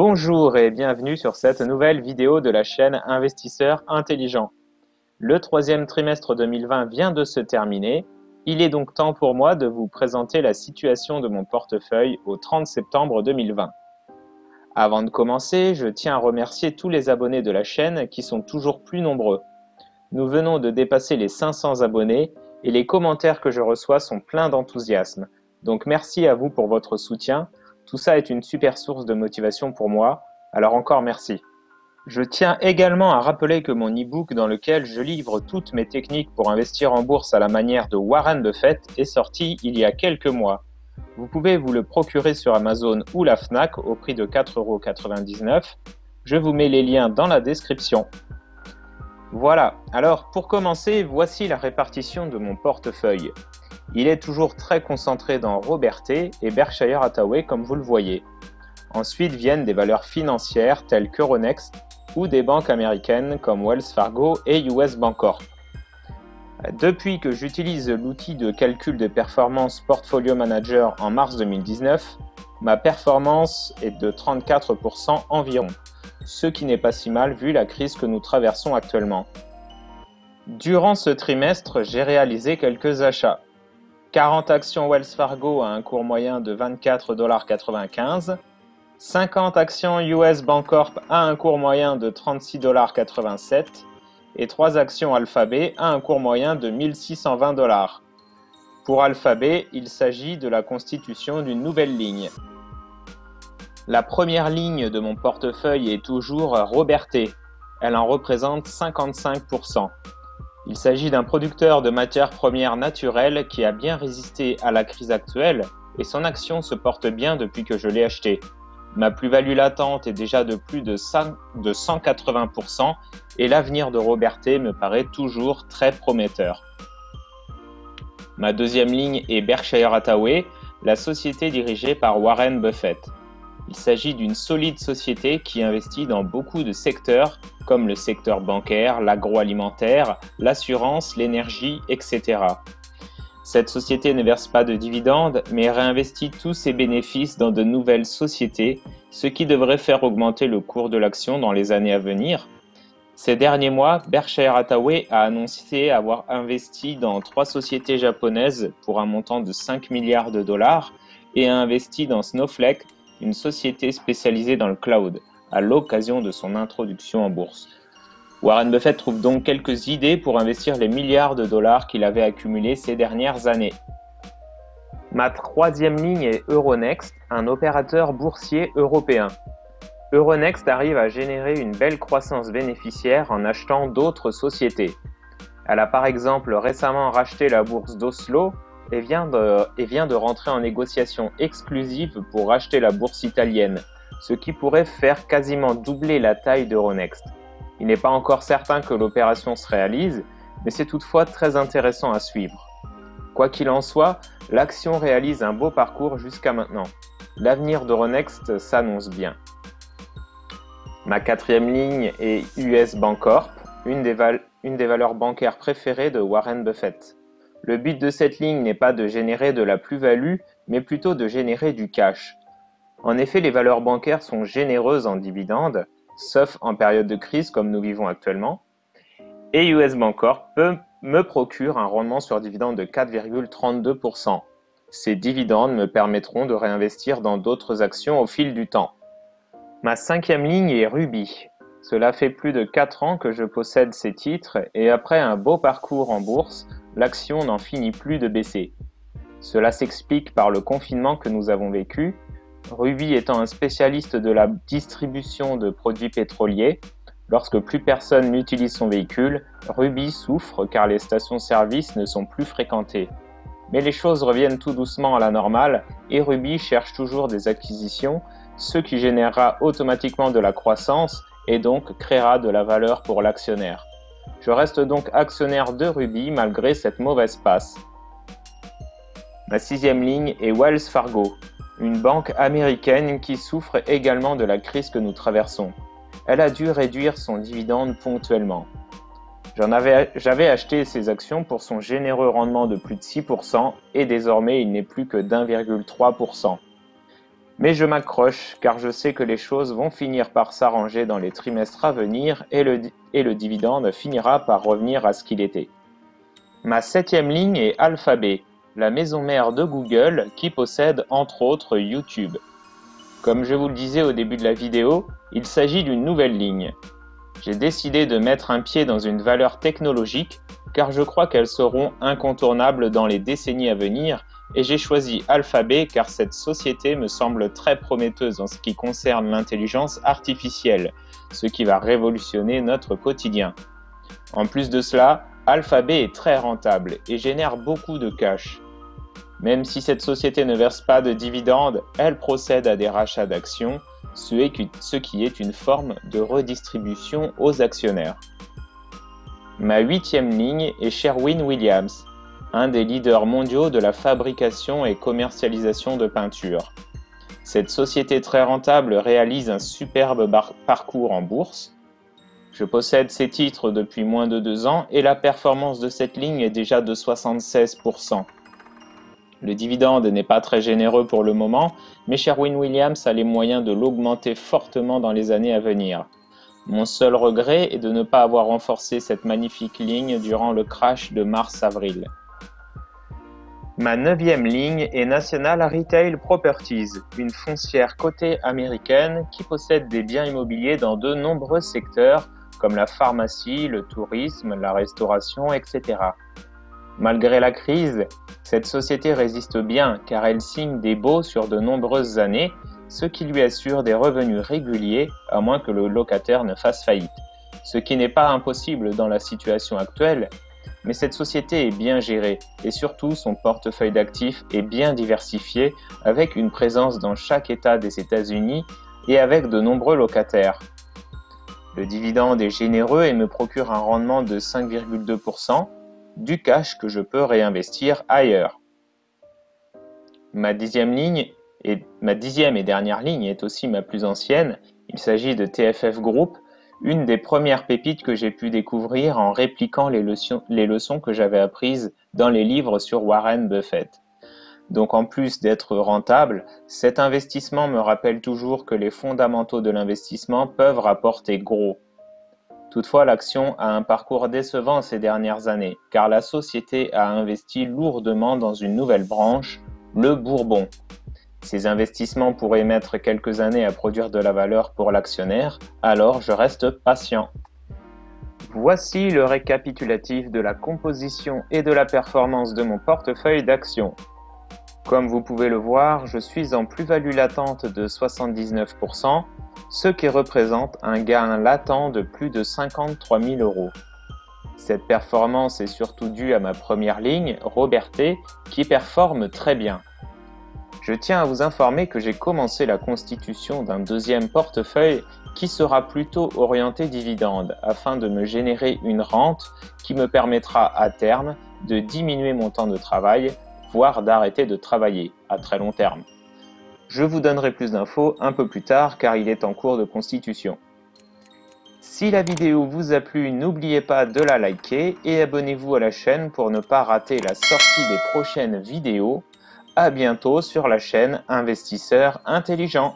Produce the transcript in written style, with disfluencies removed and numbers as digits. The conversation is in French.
Bonjour et bienvenue sur cette nouvelle vidéo de la chaîne Investisseurs Intelligents. Le troisième trimestre 2020 vient de se terminer. Il est donc temps pour moi de vous présenter la situation de mon portefeuille au 30 septembre 2020. Avant de commencer, je tiens à remercier tous les abonnés de la chaîne qui sont toujours plus nombreux. Nous venons de dépasser les 500 abonnés et les commentaires que je reçois sont pleins d'enthousiasme. Donc merci à vous pour votre soutien. Tout ça est une super source de motivation pour moi, alors encore merci. Je tiens également à rappeler que mon e-book dans lequel je livre toutes mes techniques pour investir en bourse à la manière de Warren Buffett est sorti il y a quelques mois. Vous pouvez vous le procurer sur Amazon ou la Fnac au prix de 4,99 €. Je vous mets les liens dans la description. Voilà, alors pour commencer, voici la répartition de mon portefeuille. Il est toujours très concentré dans Robertet et Berkshire Hathaway comme vous le voyez. Ensuite viennent des valeurs financières telles qu'Euronext ou des banques américaines comme Wells Fargo et US Bancorp. Depuis que j'utilise l'outil de calcul de performance Portfolio Manager en mars 2019, ma performance est de 34% environ, ce qui n'est pas si mal vu la crise que nous traversons actuellement. Durant ce trimestre, j'ai réalisé quelques achats. 40 actions Wells Fargo à un cours moyen de 24,95 $, 50 actions US Bancorp à un cours moyen de 36,87 $ et 3 actions Alphabet à un cours moyen de 1620 $. Pour Alphabet, il s'agit de la constitution d'une nouvelle ligne. La première ligne de mon portefeuille est toujours Robertet. Elle en représente 55%. Il s'agit d'un producteur de matières premières naturelles qui a bien résisté à la crise actuelle et son action se porte bien depuis que je l'ai acheté. Ma plus-value latente est déjà de plus de 180% et l'avenir de Robertet me paraît toujours très prometteur. Ma deuxième ligne est Berkshire Hathaway, la société dirigée par Warren Buffett. Il s'agit d'une solide société qui investit dans beaucoup de secteurs comme le secteur bancaire, l'agroalimentaire, l'assurance, l'énergie, etc. Cette société ne verse pas de dividendes, mais réinvestit tous ses bénéfices dans de nouvelles sociétés, ce qui devrait faire augmenter le cours de l'action dans les années à venir. Ces derniers mois, Berkshire Hathaway a annoncé avoir investi dans 3 sociétés japonaises pour un montant de 5 milliards de dollars et a investi dans Snowflake, une société spécialisée dans le cloud, à l'occasion de son introduction en bourse. Warren Buffett trouve donc quelques idées pour investir les milliards de dollars qu'il avait accumulés ces dernières années. Ma troisième ligne est Euronext, un opérateur boursier européen. Euronext arrive à générer une belle croissance bénéficiaire en achetant d'autres sociétés. Elle a par exemple récemment racheté la bourse d'Oslo et vient de rentrer en négociation exclusive pour racheter la bourse italienne, ce qui pourrait faire quasiment doubler la taille d'Euronext. Il n'est pas encore certain que l'opération se réalise, mais c'est toutefois très intéressant à suivre. Quoi qu'il en soit, l'action réalise un beau parcours jusqu'à maintenant. L'avenir d'Euronext s'annonce bien. Ma quatrième ligne est US Bancorp, une des valeurs bancaires préférées de Warren Buffett. Le but de cette ligne n'est pas de générer de la plus-value, mais plutôt de générer du cash. En effet, les valeurs bancaires sont généreuses en dividendes, sauf en période de crise comme nous vivons actuellement, et US Bancorp me procure un rendement sur dividende de 4,32%. Ces dividendes me permettront de réinvestir dans d'autres actions au fil du temps. Ma cinquième ligne est Ruby. Cela fait plus de 4 ans que je possède ces titres et après un beau parcours en bourse, l'action n'en finit plus de baisser. Cela s'explique par le confinement que nous avons vécu, Ruby étant un spécialiste de la distribution de produits pétroliers. Lorsque plus personne n'utilise son véhicule, Ruby souffre car les stations-service ne sont plus fréquentées. Mais les choses reviennent tout doucement à la normale et Ruby cherche toujours des acquisitions, ce qui générera automatiquement de la croissance et donc créera de la valeur pour l'actionnaire. Je reste donc actionnaire de Ruby malgré cette mauvaise passe. Ma sixième ligne est Wells Fargo, une banque américaine qui souffre également de la crise que nous traversons. Elle a dû réduire son dividende ponctuellement. J'avais acheté ces actions pour son généreux rendement de plus de 6% et désormais il n'est plus que d'1,3%. Mais je m'accroche car je sais que les choses vont finir par s'arranger dans les trimestres à venir et le dividende finira par revenir à ce qu'il était. Ma 7e ligne est Alphabet, la maison mère de Google qui possède entre autres YouTube. Comme je vous le disais au début de la vidéo, il s'agit d'une nouvelle ligne. J'ai décidé de mettre un pied dans une valeur technologique car je crois qu'elles seront incontournables dans les décennies à venir et j'ai choisi Alphabet car cette société me semble très prometteuse en ce qui concerne l'intelligence artificielle, ce qui va révolutionner notre quotidien. En plus de cela, Alphabet est très rentable et génère beaucoup de cash. Même si cette société ne verse pas de dividendes, elle procède à des rachats d'actions, ce qui est une forme de redistribution aux actionnaires. Ma 8e ligne est Sherwin-Williams, un des leaders mondiaux de la fabrication et commercialisation de peinture. Cette société très rentable réalise un superbe parcours en bourse. Je possède ces titres depuis moins de 2 ans et la performance de cette ligne est déjà de 76%. Le dividende n'est pas très généreux pour le moment, mais Sherwin-Williams a les moyens de l'augmenter fortement dans les années à venir. Mon seul regret est de ne pas avoir renforcé cette magnifique ligne durant le crash de mars-avril. Ma 9e ligne est National Retail Properties, une foncière cotée américaine qui possède des biens immobiliers dans de nombreux secteurs comme la pharmacie, le tourisme, la restauration, etc. Malgré la crise, cette société résiste bien car elle signe des baux sur de nombreuses années, ce qui lui assure des revenus réguliers à moins que le locataire ne fasse faillite, ce qui n'est pas impossible dans la situation actuelle. Mais cette société est bien gérée et surtout son portefeuille d'actifs est bien diversifié avec une présence dans chaque État des États-Unis et avec de nombreux locataires. Le dividende est généreux et me procure un rendement de 5,2%, du cash que je peux réinvestir ailleurs. Ma 10e et dernière ligne est aussi ma plus ancienne, il s'agit de TFF Group, une des premières pépites que j'ai pu découvrir en répliquant les leçons que j'avais apprises dans les livres sur Warren Buffett. Donc en plus d'être rentable, cet investissement me rappelle toujours que les fondamentaux de l'investissement peuvent rapporter gros. Toutefois, l'action a un parcours décevant ces dernières années, car la société a investi lourdement dans une nouvelle branche, le Bourbon. Ces investissements pourraient mettre quelques années à produire de la valeur pour l'actionnaire, alors je reste patient. Voici le récapitulatif de la composition et de la performance de mon portefeuille d'actions. Comme vous pouvez le voir, je suis en plus-value latente de 79%, ce qui représente un gain latent de plus de 53 000 €. Cette performance est surtout due à ma première ligne, Robertet, qui performe très bien. Je tiens à vous informer que j'ai commencé la constitution d'un deuxième portefeuille qui sera plutôt orienté dividende afin de me générer une rente qui me permettra à terme de diminuer mon temps de travail, voire d'arrêter de travailler à très long terme. Je vous donnerai plus d'infos un peu plus tard car il est en cours de constitution. Si la vidéo vous a plu, n'oubliez pas de la liker et abonnez-vous à la chaîne pour ne pas rater la sortie des prochaines vidéos. À bientôt sur la chaîne Investisseurs Intelligents.